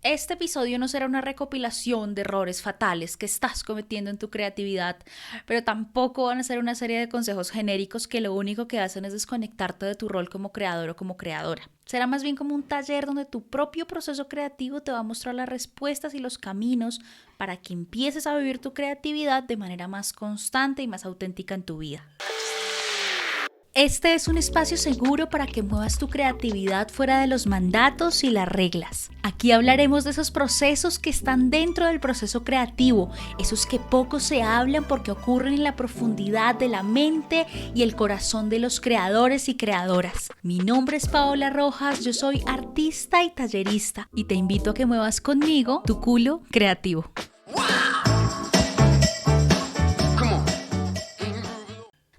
Este episodio no será una recopilación de errores fatales que estás cometiendo en tu creatividad, pero tampoco van a ser una serie de consejos genéricos que lo único que hacen es desconectarte de tu rol como creador o como creadora. Será más bien como un taller donde tu propio proceso creativo te va a mostrar las respuestas y los caminos para que empieces a vivir tu creatividad de manera más constante y más auténtica en tu vida. Este es un espacio seguro para que muevas tu creatividad fuera de los mandatos y las reglas. Aquí hablaremos de esos procesos que están dentro del proceso creativo, esos que poco se hablan porque ocurren en la profundidad de la mente y el corazón de los creadores y creadoras. Mi nombre es Paola Rojas, yo soy artista y tallerista y te invito a que muevas conmigo tu culo creativo.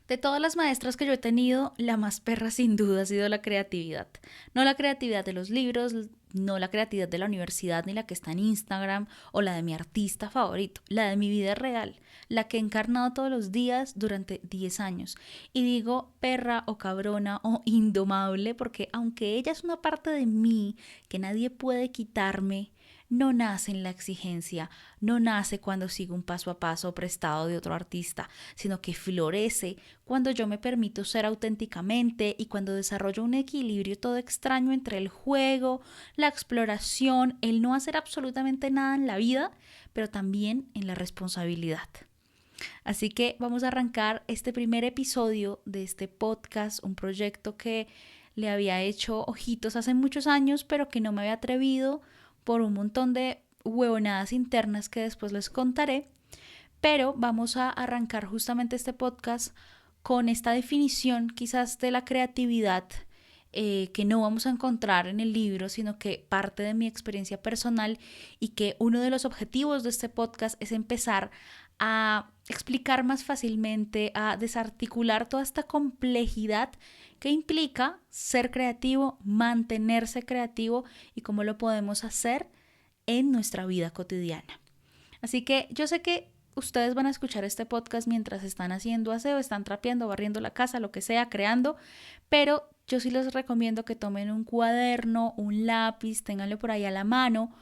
De todas las maestras que yo he tenido, la más perra sin duda ha sido la creatividad. No la creatividad de los libros, no la creatividad de la universidad, ni la que está en Instagram, o la de mi artista favorito, la de mi vida real, la que he encarnado todos los días durante 10 años. Y digo perra o cabrona o indomable porque aunque ella es una parte de mí que nadie puede quitarme, no nace en la exigencia, no nace cuando sigo un paso a paso prestado de otro artista, sino que florece cuando yo me permito ser auténticamente y cuando desarrollo un equilibrio todo extraño entre el juego, la exploración, el no hacer absolutamente nada en la vida, pero también en la responsabilidad. Así que vamos a arrancar este primer episodio de este podcast, un proyecto que le había hecho ojitos hace muchos años, pero que no me había atrevido por un montón de huevonadas internas que después les contaré. Pero vamos a arrancar justamente este podcast con esta definición quizás de la creatividad que no vamos a encontrar en el libro, sino que parte de mi experiencia personal y que uno de los objetivos de este podcast es empezar a explicar más fácilmente, a desarticular toda esta complejidad que implica ser creativo, mantenerse creativo y cómo lo podemos hacer en nuestra vida cotidiana. Así que yo sé que ustedes van a escuchar este podcast mientras están haciendo aseo, están trapeando, barriendo la casa, lo que sea, creando, pero yo sí les recomiendo que tomen un cuaderno, un lápiz, ténganlo por ahí a la mano,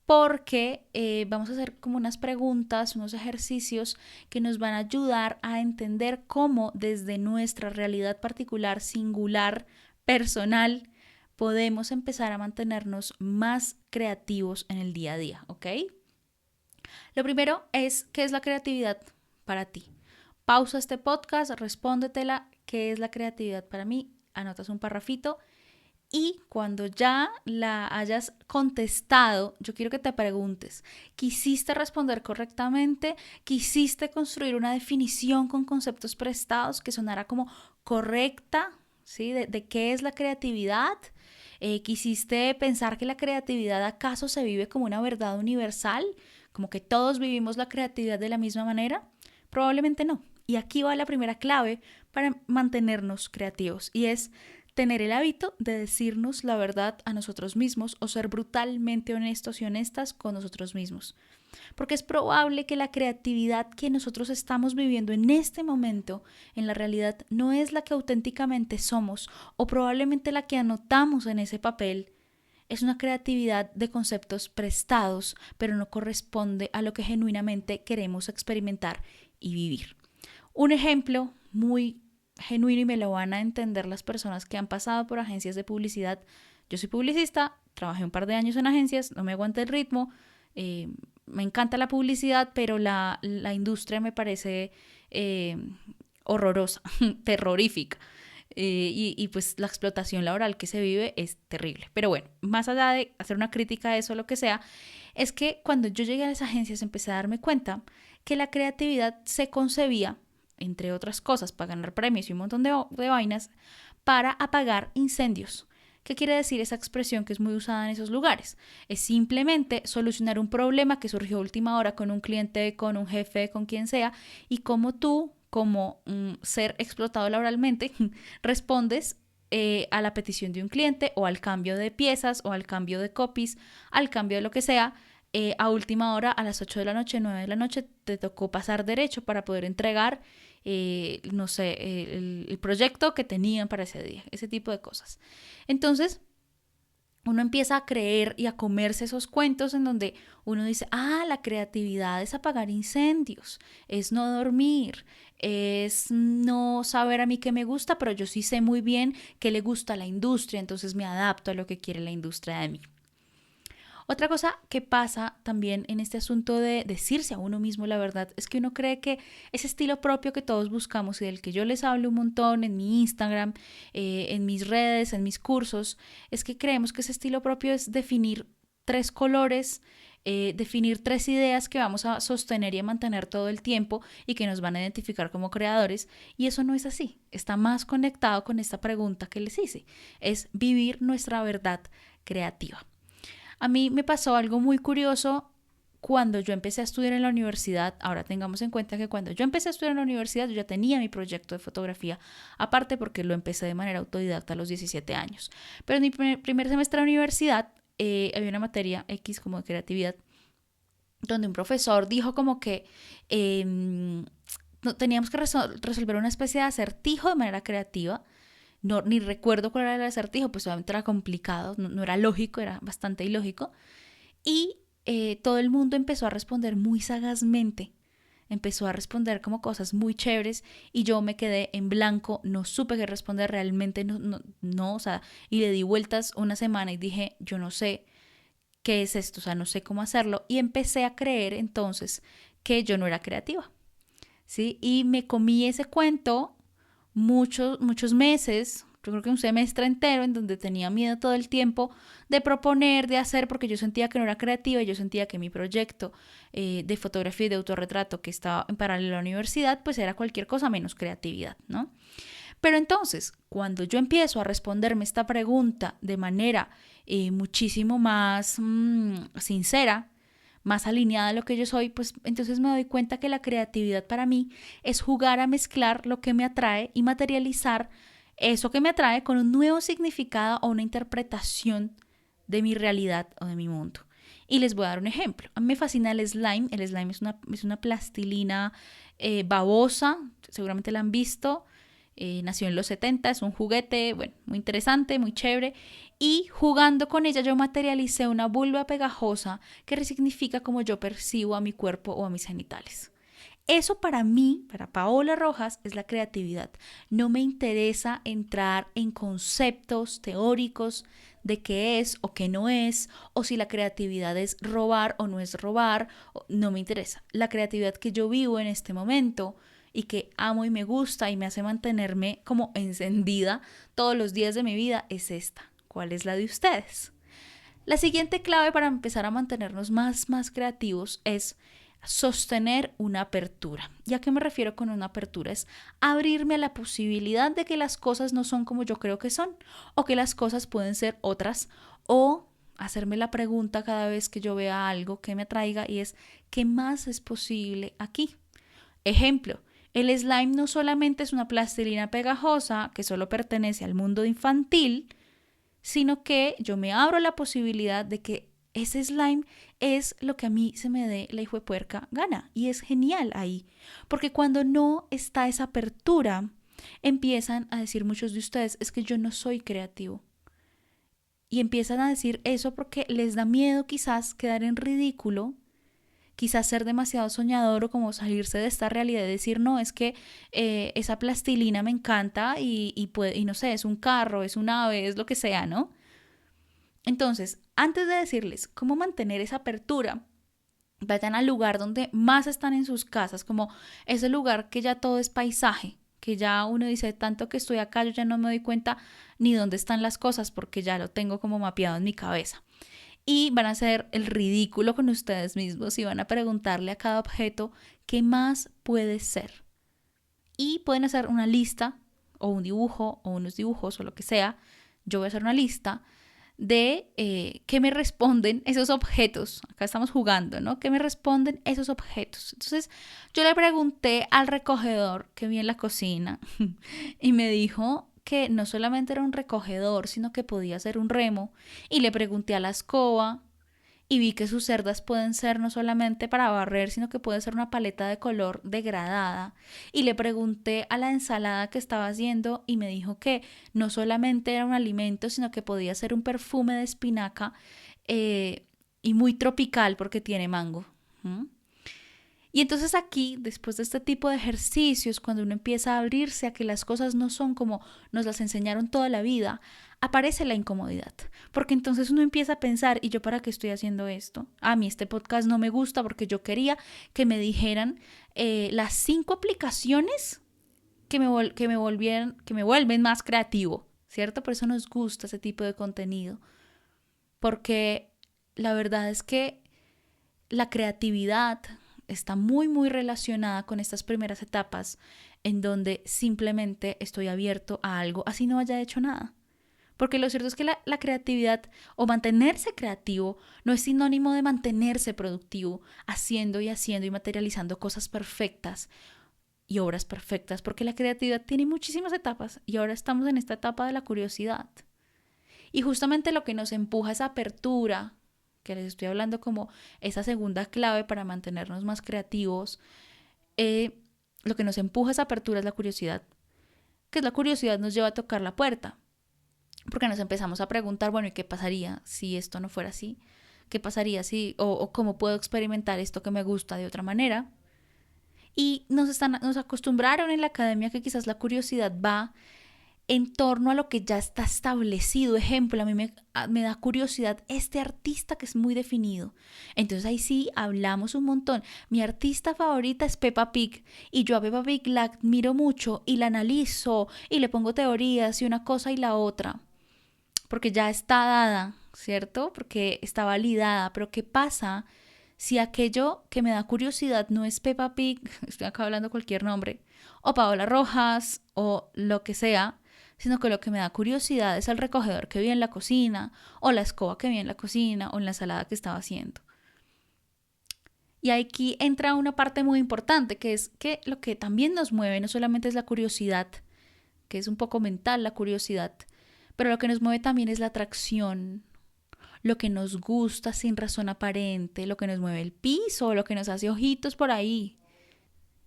porque vamos a hacer como unas preguntas, unos ejercicios que nos van a ayudar a entender cómo desde nuestra realidad particular, singular, personal, podemos empezar a mantenernos más creativos en el día a día, ¿ok? Lo primero es, ¿qué es la creatividad para ti? Pausa este podcast, respóndetela, ¿qué es la creatividad para mí? Anotas un parrafito y cuando ya la hayas contestado, yo quiero que te preguntes, ¿quisiste responder correctamente? ¿Quisiste construir una definición con conceptos prestados que sonara como correcta? ¿Sí? ¿De qué es la creatividad? ¿Quisiste pensar que la creatividad acaso se vive como una verdad universal? ¿Como que todos vivimos la creatividad de la misma manera? Probablemente no. Y aquí va la primera clave para mantenernos creativos y es tener el hábito de decirnos la verdad a nosotros mismos o ser brutalmente honestos y honestas con nosotros mismos. Porque es probable que la creatividad que nosotros estamos viviendo en este momento en la realidad no es la que auténticamente somos o probablemente la que anotamos en ese papel. Es una creatividad de conceptos prestados, pero no corresponde a lo que genuinamente queremos experimentar y vivir. Un ejemplo muy genuino y me lo van a entender las personas que han pasado por agencias de publicidad. Yo soy publicista, trabajé un par de años en agencias, no me aguanta el ritmo, me encanta la publicidad, pero la industria me parece horrorosa, terrorífica. Y pues la explotación laboral que se vive es terrible. Pero bueno, más allá de hacer una crítica a eso o lo que sea, es que cuando yo llegué a las agencias empecé a darme cuenta que la creatividad se concebía, entre otras cosas, para ganar premios y un montón de vainas, para apagar incendios. ¿Qué quiere decir esa expresión que es muy usada en esos lugares? Es simplemente solucionar un problema que surgió a última hora con un cliente, con un jefe, con quien sea, y como tú, como ser explotado laboralmente, respondes a la petición de un cliente o al cambio de piezas o al cambio de copies, al cambio de lo que sea, a última hora, a las 8 de la noche, 9 de la noche, te tocó pasar derecho para poder entregar, no sé, el proyecto que tenían para ese día, ese tipo de cosas. Entonces, uno empieza a creer y a comerse esos cuentos en donde uno dice, la creatividad es apagar incendios, es no dormir, es no saber a mí qué me gusta, pero yo sí sé muy bien qué le gusta a la industria, entonces me adapto a lo que quiere la industria de mí. Otra cosa que pasa también en este asunto de decirse a uno mismo la verdad es que uno cree que ese estilo propio que todos buscamos y del que yo les hablo un montón en mi Instagram, en mis redes, en mis cursos, es que creemos que ese estilo propio es definir 3 colores, definir 3 ideas que vamos a sostener y a mantener todo el tiempo y que nos van a identificar como creadores, y eso no es así. Está más conectado con esta pregunta que les hice, es vivir nuestra verdad creativa. A mí me pasó algo muy curioso cuando yo empecé a estudiar en la universidad. Ahora tengamos en cuenta que cuando yo empecé a estudiar en la universidad yo ya tenía mi proyecto de fotografía, aparte porque lo empecé de manera autodidacta a los 17 años. Pero en mi primer semestre de universidad había una materia X como de creatividad, donde un profesor dijo como que teníamos que resolver una especie de acertijo de manera creativa. No, ni recuerdo cuál era el acertijo, pues obviamente era complicado, no era lógico, era bastante ilógico. Y todo el mundo empezó a responder muy sagazmente, empezó a responder como cosas muy chéveres y yo me quedé en blanco, no supe qué responder realmente, o sea, y le di vueltas una semana y dije, yo no sé qué es esto, o sea, no sé cómo hacerlo, y empecé a creer entonces que yo no era creativa, ¿sí? Y me comí ese cuento muchos meses, yo creo que un semestre entero, en donde tenía miedo todo el tiempo de proponer, de hacer, porque yo sentía que no era creativa y yo sentía que mi proyecto de fotografía y de autorretrato que estaba en paralelo a la universidad, pues era cualquier cosa menos creatividad, ¿no? Pero entonces, cuando yo empiezo a responderme esta pregunta de manera muchísimo más sincera, más alineada a lo que yo soy, pues entonces me doy cuenta que la creatividad para mí es jugar a mezclar lo que me atrae y materializar eso que me atrae con un nuevo significado o una interpretación de mi realidad o de mi mundo. Y les voy a dar un ejemplo. A mí me fascina el slime. El slime es una plastilina babosa, seguramente la han visto. Nació en los 70, es un juguete, bueno, muy interesante, muy chévere. Y jugando con ella yo materialicé una vulva pegajosa que resignifica cómo yo percibo a mi cuerpo o a mis genitales. Eso para mí, para Paola Rojas, es la creatividad. No me interesa entrar en conceptos teóricos de qué es o qué no es, o si la creatividad es robar o no es robar, no me interesa. La creatividad que yo vivo en este momento y que amo y me gusta y me hace mantenerme como encendida todos los días de mi vida es esta. ¿Cuál es la de ustedes? La siguiente clave para empezar a mantenernos más creativos es sostener una apertura. ¿Y a qué me refiero con una apertura? Es abrirme a la posibilidad de que las cosas no son como yo creo que son, o que las cosas pueden ser otras, o hacerme la pregunta cada vez que yo vea algo que me atraiga y es, ¿qué más es posible aquí? Ejemplo, el slime no solamente es una plastilina pegajosa que solo pertenece al mundo infantil, sino que yo me abro la posibilidad de que ese slime es lo que a mí se me dé la hijuepuerca gana. Y es genial ahí. Porque cuando no está esa apertura, empiezan a decir muchos de ustedes, es que yo no soy creativo. Y empiezan a decir eso porque les da miedo quizás quedar en ridículo, quizás ser demasiado soñador o como salirse de esta realidad y decir, no, es que esa plastilina me encanta y no sé, es un carro, es un ave, es lo que sea, ¿no? Entonces, antes de decirles cómo mantener esa apertura, vayan al lugar donde más están en sus casas, como ese lugar que ya todo es paisaje, que ya uno dice, tanto que estoy acá, yo ya no me doy cuenta ni dónde están las cosas porque ya lo tengo como mapeado en mi cabeza. Y van a hacer el ridículo con ustedes mismos y van a preguntarle a cada objeto qué más puede ser. Y pueden hacer una lista o un dibujo o unos dibujos o lo que sea. Yo voy a hacer una lista de qué me responden esos objetos. Acá estamos jugando, ¿no? ¿Qué me responden esos objetos? Entonces yo le pregunté al recogedor que vi en la cocina y me dijo que no solamente era un recogedor, sino que podía ser un remo. Y le pregunté a la escoba y vi que sus cerdas pueden ser no solamente para barrer, sino que puede ser una paleta de color degradada. Y le pregunté a la ensalada que estaba haciendo y me dijo que no solamente era un alimento, sino que podía ser un perfume de espinaca y muy tropical porque tiene mango. ¿Mm? Y entonces aquí, después de este tipo de ejercicios, cuando uno empieza a abrirse a que las cosas no son como nos las enseñaron toda la vida, aparece la incomodidad. Porque entonces uno empieza a pensar, ¿y yo para qué estoy haciendo esto? A mí este podcast no me gusta porque yo quería que me dijeran las 5 aplicaciones que me vuelven más creativo, ¿cierto? Por eso nos gusta ese tipo de contenido. Porque la verdad es que la creatividad está muy, muy relacionada con estas primeras etapas en donde simplemente estoy abierto a algo, así no haya hecho nada. Porque lo cierto es que la creatividad o mantenerse creativo no es sinónimo de mantenerse productivo, haciendo y materializando cosas perfectas y obras perfectas, porque la creatividad tiene muchísimas etapas y ahora estamos en esta etapa de la curiosidad. Y justamente lo que nos empuja esa apertura, que les estoy hablando como esa segunda clave para mantenernos más creativos, lo que nos empuja esa apertura es la curiosidad, que es la curiosidad nos lleva a tocar la puerta, porque nos empezamos a preguntar, bueno, ¿y qué pasaría si esto no fuera así? ¿Qué pasaría si, o cómo puedo experimentar esto que me gusta de otra manera? Y nos acostumbraron en la academia que quizás la curiosidad va en torno a lo que ya está establecido. Ejemplo, a mí me da curiosidad este artista que es muy definido. Entonces ahí sí hablamos un montón. Mi artista favorita es Peppa Pig y yo a Peppa Pig la admiro mucho y la analizo y le pongo teorías y una cosa y la otra. Porque ya está dada, ¿cierto? Porque está validada. Pero ¿qué pasa si aquello que me da curiosidad no es Peppa Pig, estoy acá hablando cualquier nombre, o Paola Rojas, o lo que sea, sino que lo que me da curiosidad es el recogedor que vi en la cocina, o la escoba que vi en la cocina, o en la ensalada que estaba haciendo? Y aquí entra una parte muy importante, que es que lo que también nos mueve no solamente es la curiosidad, que es un poco mental la curiosidad, pero lo que nos mueve también es la atracción, lo que nos gusta sin razón aparente, lo que nos mueve el piso, lo que nos hace ojitos por ahí.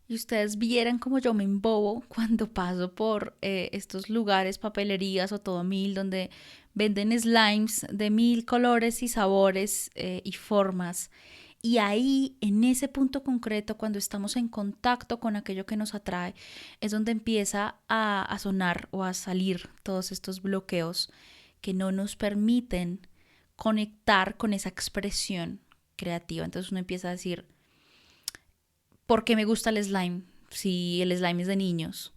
Y ustedes vieran como yo me embobo cuando paso por estos lugares, papelerías o todo mil, donde venden slimes de 1000 colores y sabores y formas. Y ahí, en ese punto concreto, cuando estamos en contacto con aquello que nos atrae, es donde empieza a sonar o a salir todos estos bloqueos que no nos permiten conectar con esa expresión creativa. Entonces uno empieza a decir, ¿por qué me gusta el slime? Si el slime es de niños.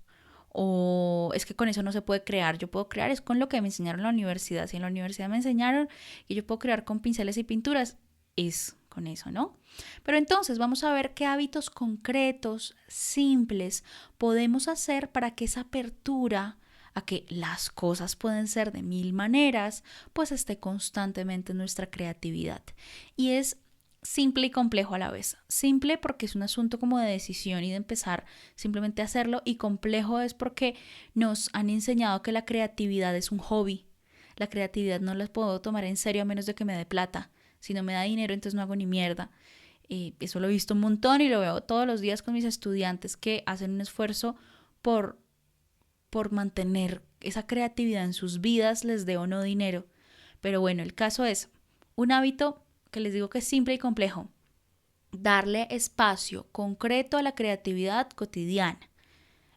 O es que con eso no se puede crear. Yo puedo crear, es con lo que me enseñaron en la universidad. Si en la universidad me enseñaron que yo puedo crear con pinceles y pinturas, es con eso, ¿no? Pero entonces vamos a ver qué hábitos concretos, simples, podemos hacer para que esa apertura a que las cosas pueden ser de 1000 maneras, pues esté constantemente en nuestra creatividad. Y es simple y complejo a la vez. Simple porque es un asunto como de decisión y de empezar simplemente a hacerlo, y complejo es porque nos han enseñado que la creatividad es un hobby. La creatividad no la puedo tomar en serio a menos de que me dé plata. Si no me da dinero, entonces no hago ni mierda. Eso lo he visto un montón y lo veo todos los días con mis estudiantes que hacen un esfuerzo por, por mantener esa creatividad en sus vidas, les dé o no dinero. Pero bueno, el caso es un hábito que les digo que es simple y complejo. Darle espacio concreto a la creatividad cotidiana.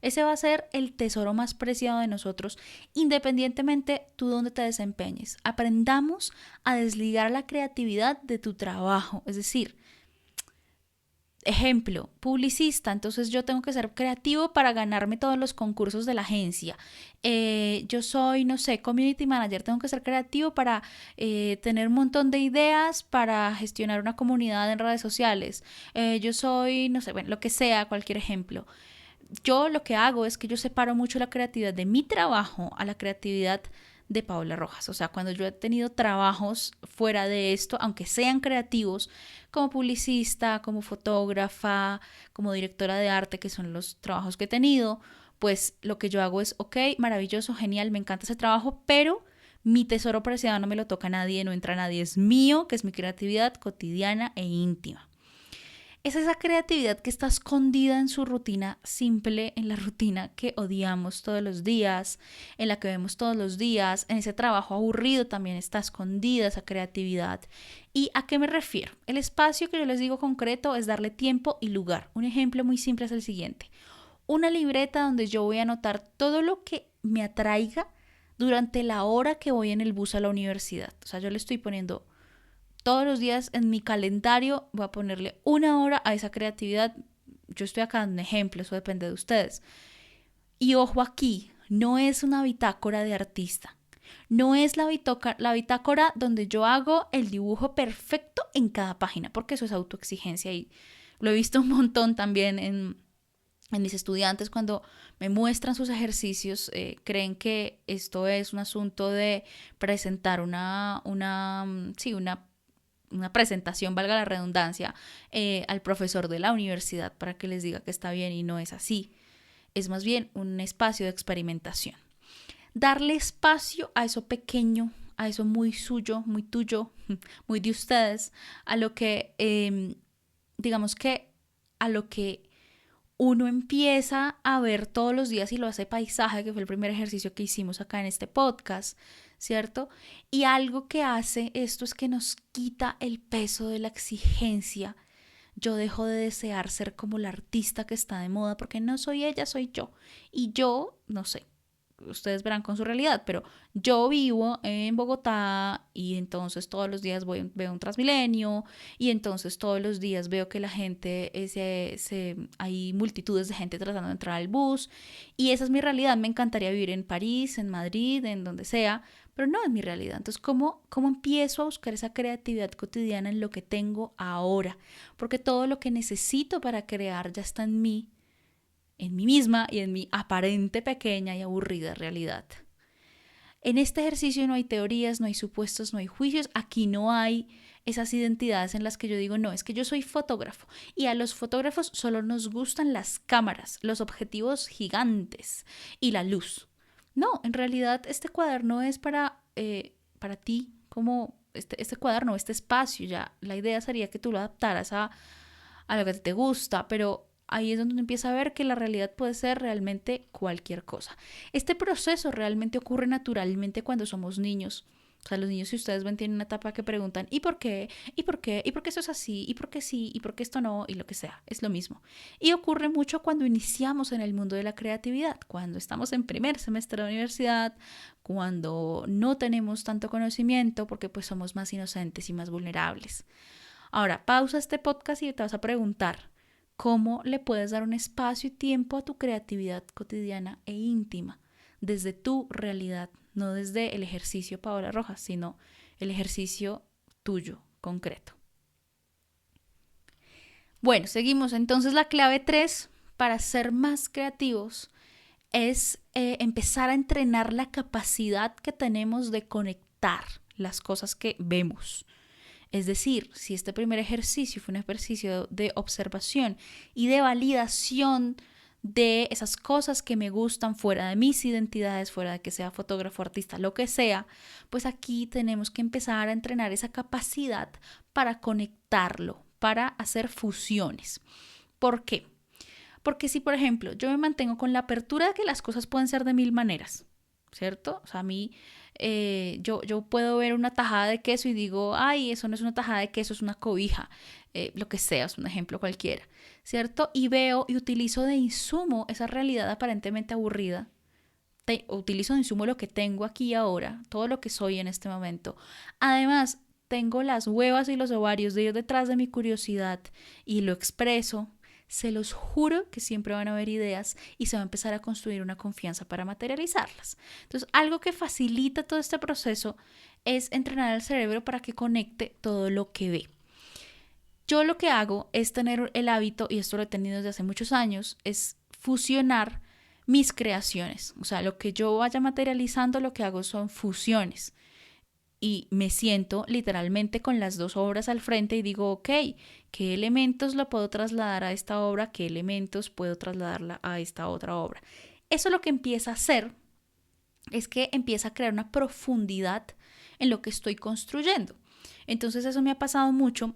Ese va a ser el tesoro más preciado de nosotros, independientemente tú donde te desempeñes. Aprendamos a desligar la creatividad de tu trabajo. Es decir, ejemplo, publicista, entonces yo tengo que ser creativo para ganarme todos los concursos de la agencia. Yo soy, no sé, community manager, tengo que ser creativo para tener un montón de ideas para gestionar una comunidad en redes sociales. Yo soy, no sé, bueno, lo que sea, cualquier ejemplo. Yo lo que hago es que yo separo mucho la creatividad de mi trabajo a la creatividad de Paola Rojas. O sea, cuando yo he tenido trabajos fuera de esto, aunque sean creativos, como publicista, como fotógrafa, como directora de arte, que son los trabajos que he tenido, pues lo que yo hago es, ok, maravilloso, genial, me encanta ese trabajo, pero Mi tesoro preciado no me lo toca nadie, no entra nadie, es mío, que es mi creatividad cotidiana e íntima. Es esa creatividad que está escondida en su rutina simple, en la rutina que odiamos todos los días, en la que vemos todos los días, en ese trabajo aburrido también está escondida esa creatividad. ¿Y a qué me refiero? El espacio que yo les digo concreto es darle tiempo y lugar. Un ejemplo muy simple es el siguiente. Una libreta donde yo voy a anotar todo lo que me atraiga durante la hora que voy en el bus a la universidad. O sea, yo le estoy poniendo todos los días en mi calendario, voy a ponerle 1 hora a esa creatividad. Yo estoy acá dando un ejemplo, eso depende de ustedes. Y ojo aquí, no es una bitácora de artista. No es la bitácora donde yo hago el dibujo perfecto en cada página, porque eso es autoexigencia y lo he visto un montón también en mis estudiantes cuando me muestran sus ejercicios, creen que esto es un asunto de presentar una presentación, valga la redundancia, al profesor de la universidad para que les diga que está bien, y no es así. Es más bien un espacio de experimentación. Darle espacio a eso pequeño, a eso muy suyo, muy tuyo, muy de ustedes, a lo que, digamos que, a lo que uno empieza a ver todos los días y lo hace paisaje, que fue el primer ejercicio que hicimos acá en este podcast, ¿cierto? Y algo que hace esto es que nos quita el peso de la exigencia. Yo dejo de desear ser como la artista que está de moda, porque no soy ella, soy yo. Y yo, no sé, ustedes verán con su realidad, pero yo vivo en Bogotá y entonces todos los días veo un Transmilenio y entonces todos los días veo que la gente, hay multitudes de gente tratando de entrar al bus, y esa es mi realidad. Me encantaría vivir en París, en Madrid, en donde sea, pero no es mi realidad. Entonces, ¿cómo empiezo a buscar esa creatividad cotidiana en lo que tengo ahora? Porque todo lo que necesito para crear ya está en mí misma y en mi aparente pequeña y aburrida realidad. En este ejercicio no hay teorías, no hay supuestos, no hay juicios. Aquí no hay esas identidades en las que yo digo, no, es que yo soy fotógrafo y a los fotógrafos solo nos gustan las cámaras, los objetivos gigantes y la luz. No, en realidad este cuaderno es para ti, como este cuaderno, este espacio. Ya la idea sería que tú lo adaptaras a lo que te gusta, pero ahí es donde uno empieza a ver que la realidad puede ser realmente cualquier cosa. Este proceso realmente ocurre naturalmente cuando somos niños. O sea, los niños, si ustedes ven, tienen una etapa que preguntan ¿y por qué? ¿Y por qué? ¿Y por qué esto es así? ¿Y por qué sí? ¿Y por qué esto no? Y lo que sea, es lo mismo. Y ocurre mucho cuando iniciamos en el mundo de la creatividad, cuando estamos en primer semestre de universidad, cuando no tenemos tanto conocimiento porque pues somos más inocentes y más vulnerables. Ahora, pausa este podcast y te vas a preguntar, ¿cómo le puedes dar un espacio y tiempo a tu creatividad cotidiana e íntima? Desde tu realidad, no desde el ejercicio Paola Rojas, sino el ejercicio tuyo, concreto. Bueno, seguimos. Entonces la clave 3 para ser más creativos es empezar a entrenar la capacidad que tenemos de conectar las cosas que vemos. Es decir, si este primer ejercicio fue un ejercicio de observación y de validación de esas cosas que me gustan fuera de mis identidades, fuera de que sea fotógrafo, artista, lo que sea, pues aquí tenemos que empezar a entrenar esa capacidad para conectarlo, para hacer fusiones. ¿Por qué? Porque si, por ejemplo, yo me mantengo con la apertura de que las cosas pueden ser de 1000 maneras, ¿cierto? O sea, a mí yo puedo ver una tajada de queso y digo, ay, eso no es una tajada de queso, es una cobija, lo que sea, es un ejemplo cualquiera, ¿cierto? Y veo y utilizo de insumo esa realidad aparentemente aburrida. Utilizo de insumo lo que tengo aquí ahora, todo lo que soy en este momento. Además, tengo las huevas y los ovarios de ir detrás de mi curiosidad y lo expreso. Se los juro que siempre van a haber ideas y se va a empezar a construir una confianza para materializarlas. Entonces, algo que facilita todo este proceso es entrenar al cerebro para que conecte todo lo que ve. Yo lo que hago es tener el hábito, y esto lo he tenido desde hace muchos años, es fusionar mis creaciones. O sea, lo que yo vaya materializando, lo que hago son fusiones. Y me siento literalmente con las dos obras al frente y digo, ok, ¿qué elementos lo puedo trasladar a esta obra? ¿Qué elementos puedo trasladarla a esta otra obra? Eso lo que empieza a hacer es que empieza a crear una profundidad en lo que estoy construyendo. Entonces eso me ha pasado mucho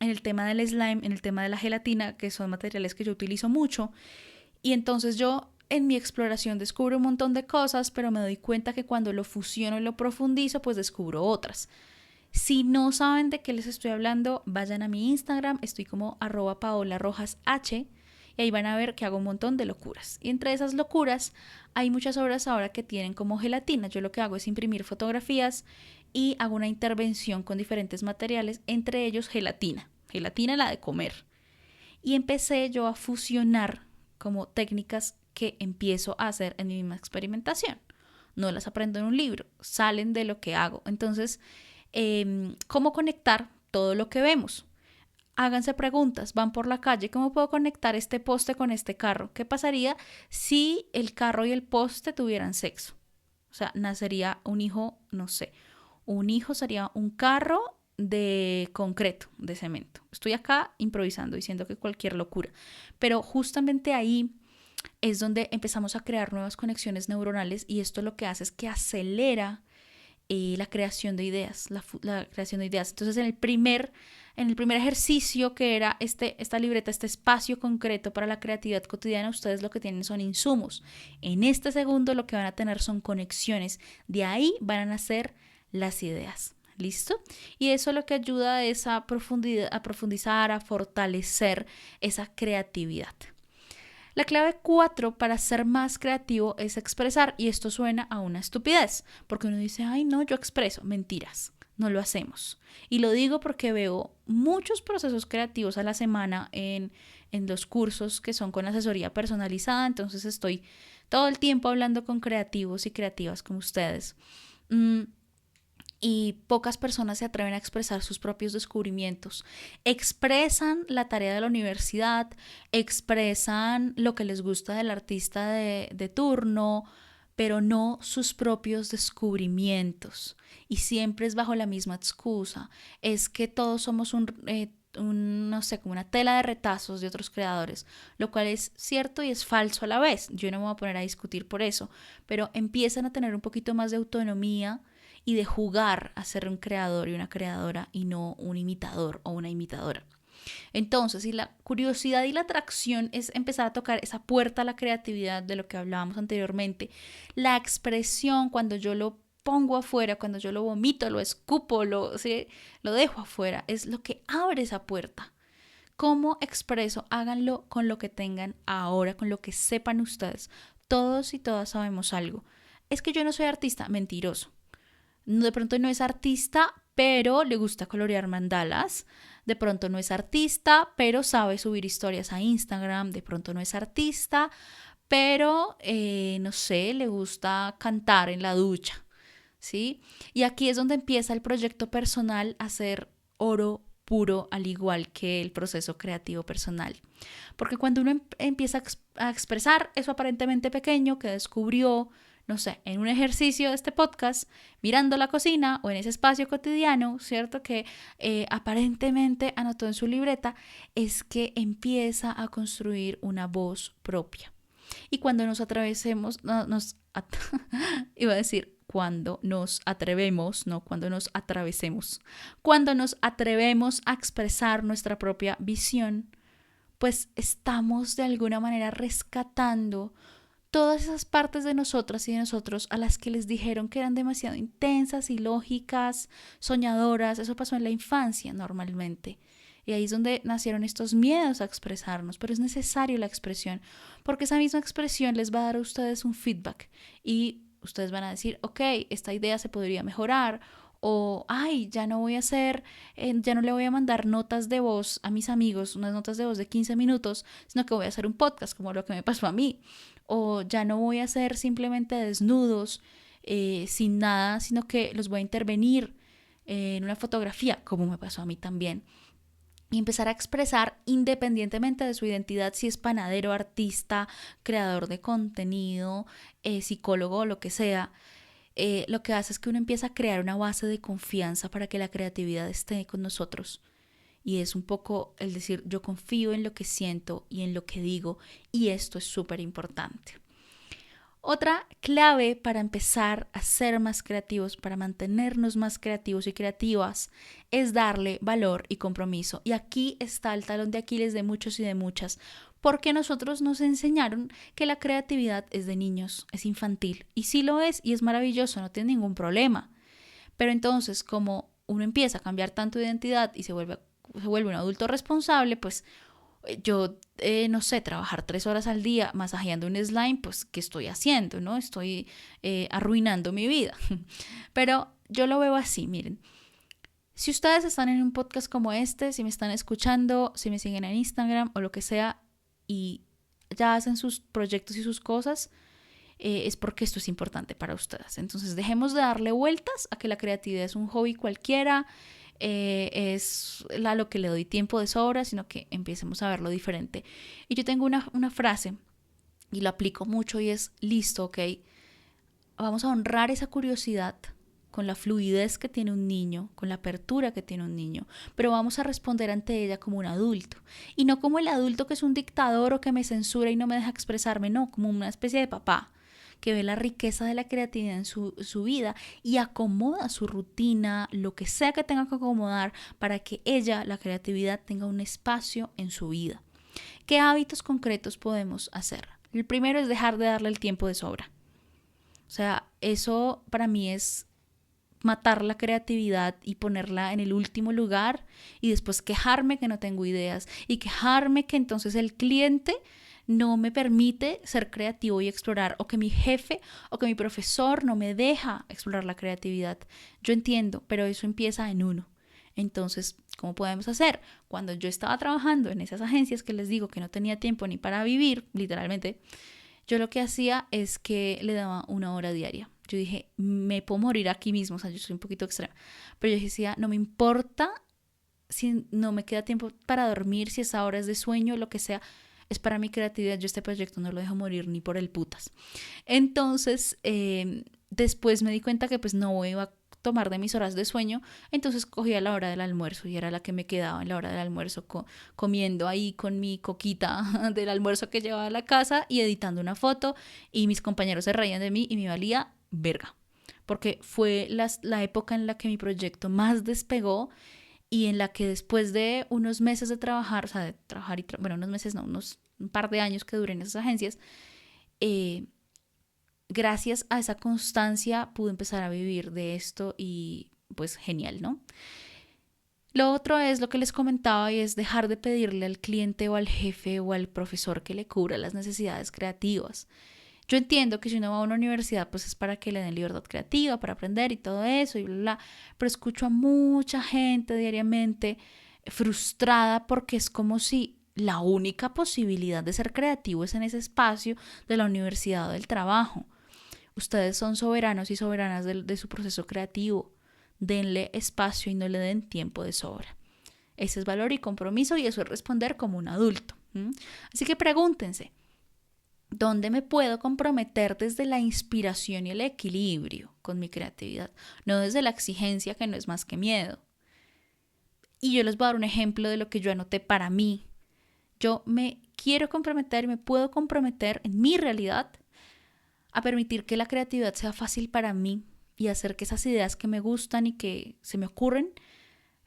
en el tema del slime, en el tema de la gelatina, que son materiales que yo utilizo mucho. Y entonces yo en mi exploración descubro un montón de cosas, pero me doy cuenta que cuando lo fusiono y lo profundizo, pues descubro otras. Si no saben de qué les estoy hablando, vayan a mi Instagram, estoy como @paolarojashh, y ahí van a ver que hago un montón de locuras. Y entre esas locuras hay muchas obras ahora que tienen como gelatina. Yo lo que hago es imprimir fotografías y hago una intervención con diferentes materiales, entre ellos gelatina. Gelatina la de comer. Y empecé yo a fusionar como técnicas que empiezo a hacer en mi misma experimentación. No las aprendo en un libro, salen de lo que hago. Entonces, ¿cómo conectar todo lo que vemos? Háganse preguntas, van por la calle, ¿cómo puedo conectar este poste con este carro? ¿Qué pasaría si el carro y el poste tuvieran sexo? O sea, nacería un hijo, no sé, un hijo sería un carro de concreto, de cemento. Estoy acá improvisando, diciendo que cualquier locura, pero justamente ahí es donde empezamos a crear nuevas conexiones neuronales y esto lo que hace es que acelera la creación de ideas, la creación de ideas. Entonces, en el primer ejercicio que era esta libreta, este espacio concreto para la creatividad cotidiana, ustedes lo que tienen son insumos. En este segundo lo que van a tener son conexiones. De ahí van a nacer las ideas. ¿Listo? Y eso lo que ayuda es a profundizar, a fortalecer esa creatividad. La clave 4 para ser más creativo es expresar, y esto suena a una estupidez, porque uno dice, ay no, yo expreso, mentiras, no lo hacemos. Y lo digo porque veo muchos procesos creativos a la semana en los cursos que son con asesoría personalizada, entonces estoy todo el tiempo hablando con creativos y creativas como ustedes. Y pocas personas se atreven a expresar sus propios descubrimientos. Expresan la tarea de la universidad, expresan lo que les gusta del artista de turno, pero no sus propios descubrimientos. Y siempre es bajo la misma excusa. Es que todos somos no sé, como una tela de retazos de otros creadores, lo cual es cierto y es falso a la vez. Yo no me voy a poner a discutir por eso, pero empiezan a tener un poquito más de autonomía y de jugar a ser un creador y una creadora y no un imitador o una imitadora. Entonces, si la curiosidad y la atracción es empezar a tocar esa puerta a la creatividad de lo que hablábamos anteriormente, la expresión cuando yo lo pongo afuera, cuando yo lo vomito, lo escupo, ¿sí? Lo dejo afuera, es lo que abre esa puerta. ¿Cómo expreso? Háganlo con lo que tengan ahora, con lo que sepan ustedes. Todos y todas sabemos algo. Es que yo no soy artista, mentiroso. De pronto no es artista, pero le gusta colorear mandalas. De pronto no es artista, pero sabe subir historias a Instagram. De pronto no es artista, pero no sé, le gusta cantar en la ducha, ¿sí? Y aquí es donde empieza el proyecto personal a ser oro puro, al igual que el proceso creativo personal. Porque cuando uno empieza a expresar eso aparentemente pequeño que descubrió, no sé, en un ejercicio de este podcast, mirando la cocina o en ese espacio cotidiano, ¿cierto? Que aparentemente anotó en su libreta, es que empieza a construir una voz propia. Y cuando nos atravesemos, iba a decir, cuando nos atrevemos, no cuando nos atravesemos, cuando nos atrevemos a expresar nuestra propia visión, pues estamos de alguna manera rescatando todas esas partes de nosotras y de nosotros a las que les dijeron que eran demasiado intensas, ilógicas, soñadoras. Eso pasó en la infancia normalmente. Y ahí es donde nacieron estos miedos a expresarnos, pero es necesario la expresión, porque esa misma expresión les va a dar a ustedes un feedback y ustedes van a decir, ok, esta idea se podría mejorar, o ay, ya no voy a hacer, ya no le voy a mandar notas de voz a mis amigos, unas notas de voz de 15 minutos, sino que voy a hacer un podcast, como lo que me pasó a mí, o ya no voy a hacer simplemente desnudos, sin nada, sino que los voy a intervenir en una fotografía, como me pasó a mí también. Y empezar a expresar independientemente de su identidad, si es panadero, artista, creador de contenido, psicólogo o lo que sea, lo que hace es que uno empieza a crear una base de confianza para que la creatividad esté con nosotros. Y es un poco el decir, yo confío en lo que siento y en lo que digo, y esto es súper importante. Otra clave para empezar a ser más creativos, para mantenernos más creativos y creativas, es darle valor y compromiso. Y aquí está el talón de Aquiles de muchos y de muchas, porque nosotros nos enseñaron que la creatividad es de niños, es infantil. Y sí lo es, y es maravilloso, no tiene ningún problema. Pero entonces, como uno empieza a cambiar tanto de identidad y se vuelve un adulto responsable, pues yo, no sé, trabajar 3 horas al día masajeando un slime, pues, ¿qué estoy haciendo? ¿No? Estoy arruinando mi vida. Pero yo lo veo así, miren. Si ustedes están en un podcast como este, si me están escuchando, si me siguen en Instagram o lo que sea, y ya hacen sus proyectos y sus cosas, es porque esto es importante para ustedes. Entonces dejemos de darle vueltas a que la creatividad es un hobby cualquiera, es a lo que le doy tiempo de sobra, sino que empecemos a verlo diferente. Y yo tengo una frase y lo aplico mucho y es: listo, ok, vamos a honrar esa curiosidad con la fluidez que tiene un niño, con la apertura que tiene un niño, pero vamos a responder ante ella como un adulto, y no como el adulto que es un dictador o que me censura y no me deja expresarme, no, como una especie de papá que ve la riqueza de la creatividad en su vida y acomoda su rutina, lo que sea que tenga que acomodar para que ella, la creatividad, tenga un espacio en su vida. ¿Qué hábitos concretos podemos hacer? El primero es dejar de darle el tiempo de sobra. O sea, eso para mí es matar la creatividad y ponerla en el último lugar y después quejarme que no tengo ideas y quejarme que entonces el cliente no me permite ser creativo y explorar, o que mi jefe o que mi profesor no me deja explorar la creatividad. Yo entiendo, pero eso empieza en uno. Entonces, ¿cómo podemos hacer? Cuando yo estaba trabajando en esas agencias que les digo que no tenía tiempo ni para vivir, literalmente, yo lo que hacía es que le daba 1 hora diaria. Yo dije, me puedo morir aquí mismo, o sea, yo soy un poquito extrema. Pero yo decía, no me importa si no me queda tiempo para dormir, si esa hora es de sueño, lo que sea, es para mi creatividad. Yo este proyecto no lo dejo morir ni por el putas. Entonces, después me di cuenta que pues no iba a tomar de mis horas de sueño, entonces cogía la hora del almuerzo y era la que me quedaba en la hora del almuerzo comiendo ahí con mi coquita del almuerzo que llevaba a la casa y editando una foto, y mis compañeros se reían de mí y me valía verga, porque fue la época en la que mi proyecto más despegó y en la que después de unos meses de trabajar, o sea, de trabajar bueno, unos meses no, un par de años que duré en esas agencias, eh, gracias a esa constancia pude empezar a vivir de esto y pues genial, ¿no? Lo otro es lo que les comentaba, y es dejar de pedirle al cliente o al jefe o al profesor que le cubra las necesidades creativas. Yo entiendo que si uno va a una universidad pues es para que le den libertad creativa, para aprender y todo eso y bla, bla, pero escucho a mucha gente diariamente frustrada porque es como si la única posibilidad de ser creativo es en ese espacio de la universidad o del trabajo. Ustedes son soberanos y soberanas de su proceso creativo. Denle espacio y no le den tiempo de sobra. Ese es valor y compromiso, y eso es responder como un adulto. Así que pregúntense, ¿dónde me puedo comprometer desde la inspiración y el equilibrio con mi creatividad? No desde la exigencia, que no es más que miedo. Y yo les voy a dar un ejemplo de lo que yo anoté para mí. Yo me quiero comprometer, me puedo comprometer en mi realidad a permitir que la creatividad sea fácil para mí y hacer que esas ideas que me gustan y que se me ocurren,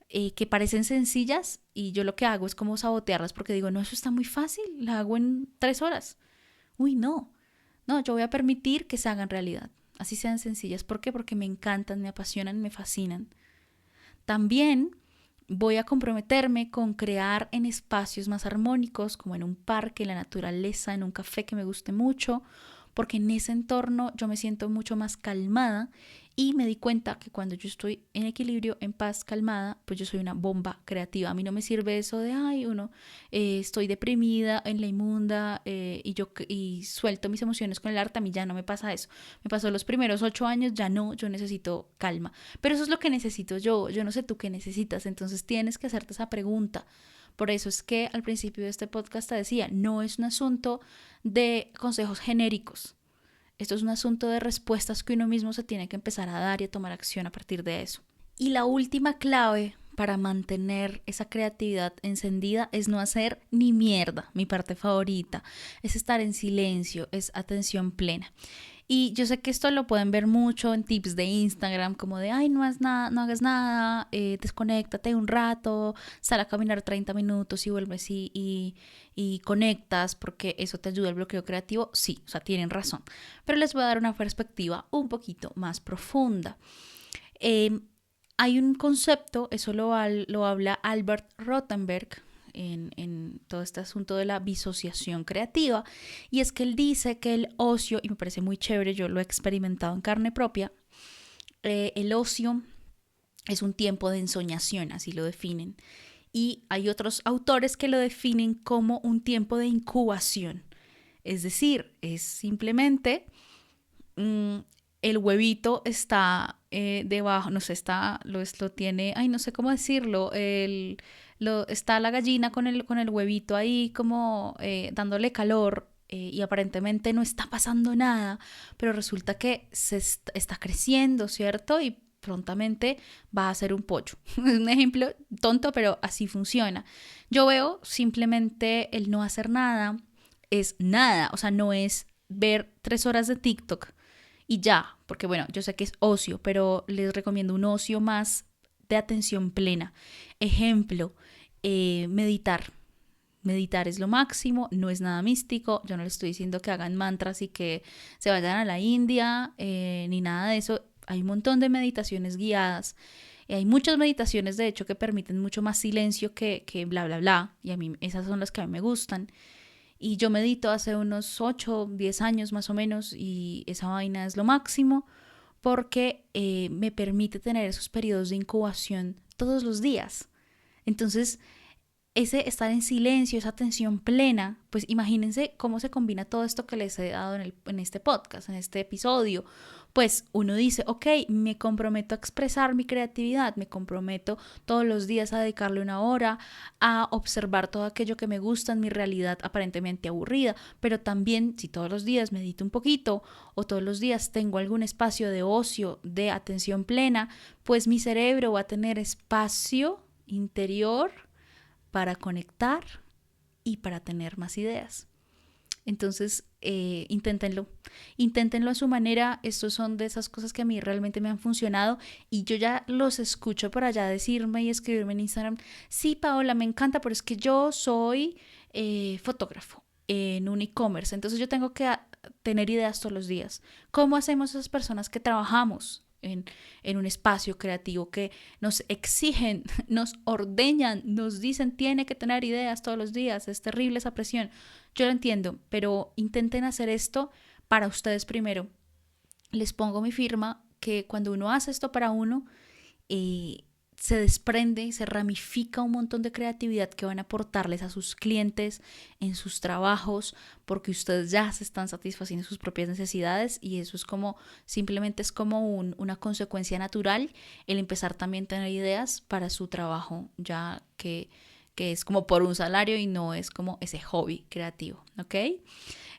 que parecen sencillas, y yo lo que hago es como sabotearlas porque digo, no, eso está muy fácil, la hago en 3 horas. Uy, no, yo voy a permitir que se hagan realidad, así sean sencillas. ¿Por qué? Porque me encantan, me apasionan, me fascinan. También voy a comprometerme con crear en espacios más armónicos, como en un parque, en la naturaleza, en un café que me guste mucho, porque en ese entorno yo me siento mucho más calmada, y me di cuenta que cuando yo estoy en equilibrio, en paz, calmada, pues yo soy una bomba creativa. A mí no me sirve eso de, estoy deprimida en la inmunda, y suelto mis emociones con el arte. A mí ya no me pasa eso. Me pasó los primeros 8 años, ya no, yo necesito calma. Pero eso es lo que necesito yo no sé tú qué necesitas, entonces tienes que hacerte esa pregunta. Por eso es que al principio de este podcast te decía, no es un asunto de consejos genéricos. Esto es un asunto de respuestas que uno mismo se tiene que empezar a dar y a tomar acción a partir de eso. Y la última clave para mantener esa creatividad encendida es no hacer ni mierda. Mi parte favorita es estar en silencio, es atención plena. Y yo sé que esto lo pueden ver mucho en tips de Instagram, como de, ay, no hagas nada, no hagas nada, desconéctate un rato, sal a caminar 30 minutos y vuelves y conectas porque eso te ayuda al bloqueo creativo. Sí, o sea, tienen razón. Pero les voy a dar una perspectiva un poquito más profunda. Hay un concepto, eso lo habla Albert Rothenberg en todo este asunto de la disociación creativa, y es que él dice que el ocio, y me parece muy chévere, yo lo he experimentado en carne propia, el ocio es un tiempo de ensoñación, así lo definen, y hay otros autores que lo definen como un tiempo de incubación, es decir, es simplemente el huevito está debajo, no sé, lo tiene, ay, no sé cómo decirlo, está la gallina con el huevito ahí como dándole calor y aparentemente no está pasando nada, pero resulta que está creciendo, ¿cierto? Y prontamente va a ser un pollo. Es un ejemplo tonto, pero así funciona. Yo veo simplemente el no hacer nada es nada, o sea, no es ver 3 horas de TikTok y ya, porque bueno, yo sé que es ocio, pero les recomiendo un ocio más de atención plena. Ejemplo, meditar. Meditar es lo máximo, no es nada místico, yo no les estoy diciendo que hagan mantras y que se vayan a la India, ni nada de eso. Hay un montón de meditaciones guiadas. Hay muchas meditaciones, de hecho, que permiten mucho más silencio que bla, bla, bla. Y a mí esas son las que a mí me gustan. Y yo medito hace unos 8, 10 años más o menos y esa vaina es lo máximo porque me permite tener esos periodos de incubación todos los días. Entonces, ese estar en silencio, esa atención plena, pues imagínense cómo se combina todo esto que les he dado en este podcast, en este episodio. Pues uno dice, ok, me comprometo a expresar mi creatividad, me comprometo todos los días a dedicarle 1 hora a observar todo aquello que me gusta en mi realidad aparentemente aburrida, pero también si todos los días medito un poquito o todos los días tengo algún espacio de ocio, de atención plena, pues mi cerebro va a tener espacio interior para conectar y para tener más ideas. Entonces, inténtenlo a su manera. Estos son de esas cosas que a mí realmente me han funcionado y yo ya los escucho por allá decirme y escribirme en Instagram, sí, Paola, me encanta, pero es que yo soy fotógrafo en un e-commerce, entonces yo tengo que tener ideas todos los días. ¿Cómo hacemos esas personas que trabajamos en un espacio creativo, que nos exigen, nos ordeñan, nos dicen tiene que tener ideas todos los días? Es terrible esa presión. Yo lo entiendo, pero intenten hacer esto para ustedes primero. Les pongo mi firma que cuando uno hace esto para uno, se desprende, se ramifica un montón de creatividad que van a aportarles a sus clientes en sus trabajos, porque ustedes ya se están satisfaciendo sus propias necesidades y eso es como, simplemente es como una consecuencia natural el empezar también a tener ideas para su trabajo, ya que es como por un salario y no es como ese hobby creativo, ¿ok?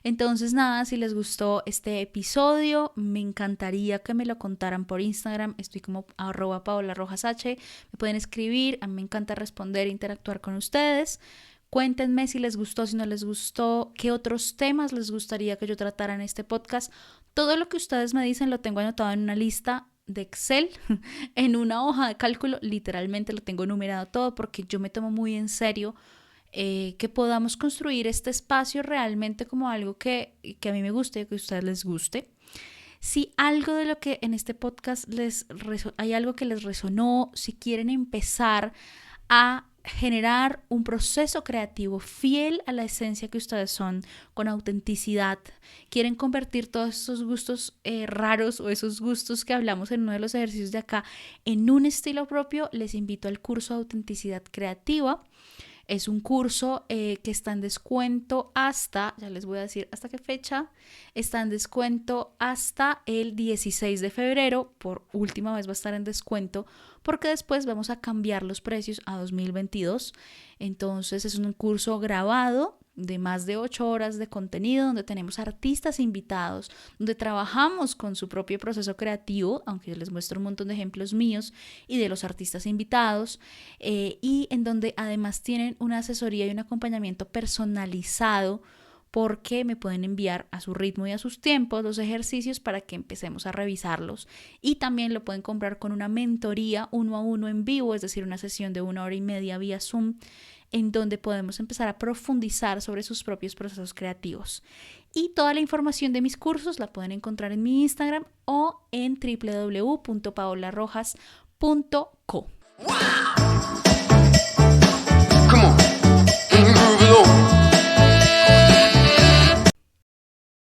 Entonces nada, si les gustó este episodio, me encantaría que me lo contaran por Instagram, estoy como @PaolaRojasH, me pueden escribir, a mí me encanta responder e interactuar con ustedes. Cuéntenme si les gustó, si no les gustó, qué otros temas les gustaría que yo tratara en este podcast. Todo lo que ustedes me dicen lo tengo anotado en una lista de Excel, en una hoja de cálculo, literalmente lo tengo numerado todo porque yo me tomo muy en serio que podamos construir este espacio realmente como algo que a mí me guste y que a ustedes les guste. Si algo de lo que en este podcast hay algo que les resonó, si quieren empezar a generar un proceso creativo fiel a la esencia que ustedes son, con autenticidad, quieren convertir todos esos gustos raros o esos gustos que hablamos en uno de los ejercicios de acá en un estilo propio, les invito al curso de autenticidad creativa. Es un curso que está en descuento hasta, ya les voy a decir hasta qué fecha, está en descuento hasta el 16 de febrero, por última vez va a estar en descuento, porque después vamos a cambiar los precios a 2022. Entonces es un curso grabado de más de 8 horas de contenido, donde tenemos artistas invitados, donde trabajamos con su propio proceso creativo, aunque les muestro un montón de ejemplos míos y de los artistas invitados, y en donde además tienen una asesoría y un acompañamiento personalizado, porque me pueden enviar a su ritmo y a sus tiempos los ejercicios para que empecemos a revisarlos, y también lo pueden comprar con una mentoría 1-a-1 en vivo, es decir, una sesión de 1 hora y media vía Zoom, en donde podemos empezar a profundizar sobre sus propios procesos creativos. Y toda la información de mis cursos la pueden encontrar en mi Instagram o en www.paolarrojas.co. ¡Wow!